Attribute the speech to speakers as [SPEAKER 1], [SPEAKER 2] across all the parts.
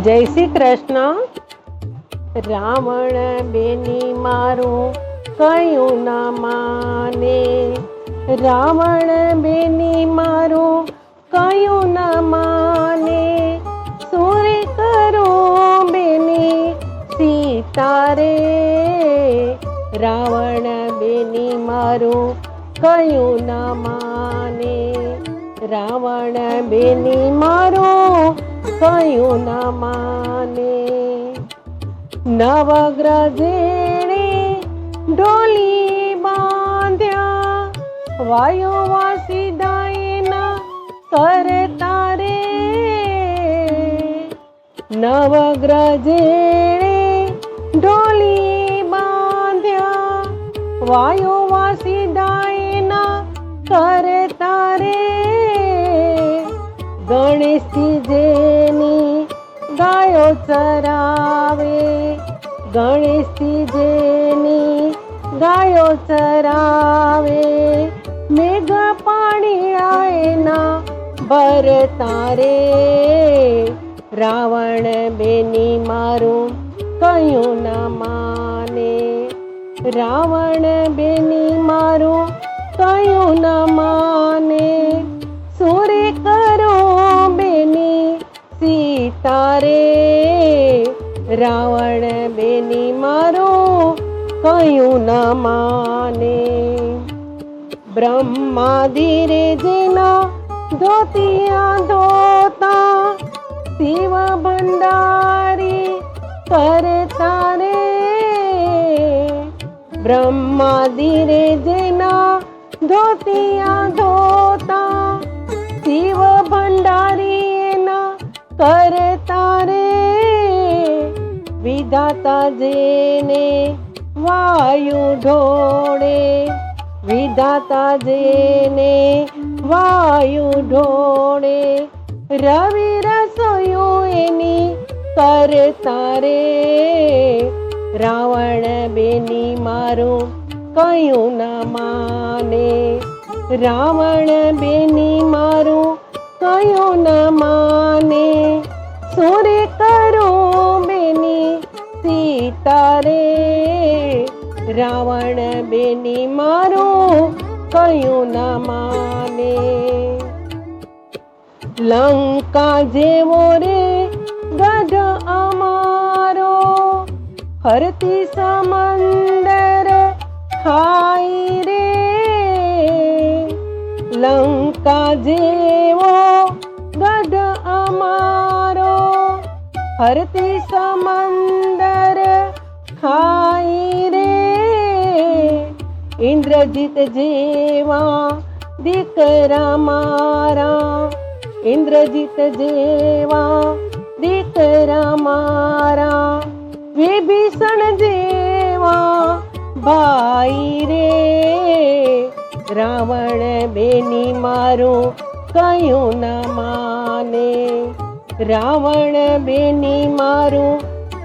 [SPEAKER 1] જય શ્રી કૃષ્ણ. રાવણ બેની મારું કયું ના માને, રાવણ બેની મારું કયું ના માને, સુરે કરો બેની સીતા રે, રાવણ બેની મારું કયું ના માને, રાવણ બેની મારું કયું ના માને. નવગ્રહ જેણે ડોલી બાંધ્યા, વાયો વાસીદાયના કરતા રે, નવગ્રહ જેણે ડોલી બાંધ્યા, વાયો વાસીદાયના કરતા રે, ગણેશજી જેની ગાયો ચરાવે, ગણેશજી જેની ગાયો ચરાવે, મેઘ પાણી એના ભરતા રે, રાવણ બેની મારું કયું ના માને, રાવણ બેની મારું કયું ના માને, સુરે કરો બેની સીતા રે, રાવણ બેની મારું કયું ના માને. બ્રહ્માદી રે જેના ધોતિયા ધોતા, શિવ ભંડારી કરતા રે, બ્રહ્માદી રે જેના ધોતિયા ધોતા, શિવ ભંડારી એના કરતા રે, વિધાતા જેને વાયુ ઢોળે, વિધાતા જેને વાયુ ઢોળે, રવિ રસોયું એની કરતા રે, રાવણ બેની મારું કયું ના માને, રાવણ બેની મારું કયું ના માને, સુરે કરો બેની સીતા રે, રાવણ બેની મારું કયું ના માને. લંકા જેવો રે ગઢ અમારો, હરતી સમંદર ખાઈ રે, લંકા જેવો ગઢ અમારો, હરતી સમંદર ખાઈ રે, ઇન્દ્રજીત જેવા દીકરા મારા, ઇન્દ્રજીત જેવા દીકરા મારા, વિભીષણ જેવા ભાઈ રે, રાવણ બેની મારું કયું ના માને, રાવણ બેની મારું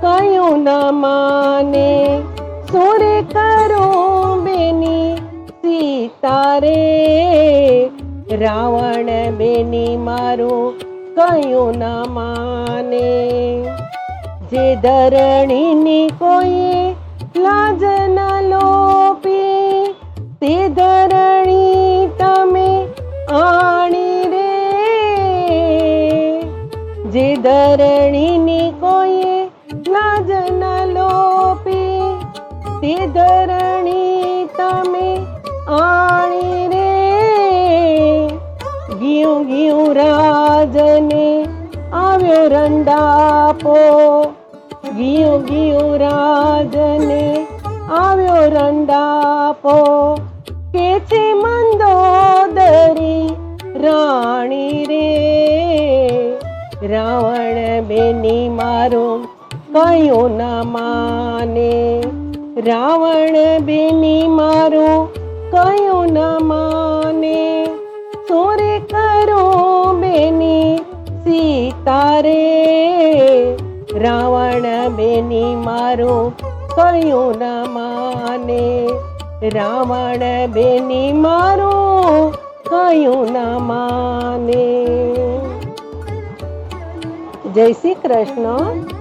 [SPEAKER 1] કયું ના માને, સુરે કરો બેની સીતા રે, રાવણ બેની મારું કયું ના માને. જે ધરણીની કોઈ લાજ ન લોપી, તે ધરણી તમે આણી રે, જે ધરણીની કોઈ લાજ ન લોપી, તે ધરણી તમે આણી રે, ગિયું ગિયું રાજને આવ્યો રંડાપો, ગિયું ગિયું રાજને આવ્યો રંડાપો, કે છે મંદોદરી રાણી રે, રાવણ બેની મારું કયું ના માને, રાવણ બેની મારું કયું ના માને, સુરે કરો બેની સીતા રે, રાવણ બેની મારું કયું ના માને, રાવણ બેની મારું કયું ના માને. જય શ્રી કૃષ્ણ.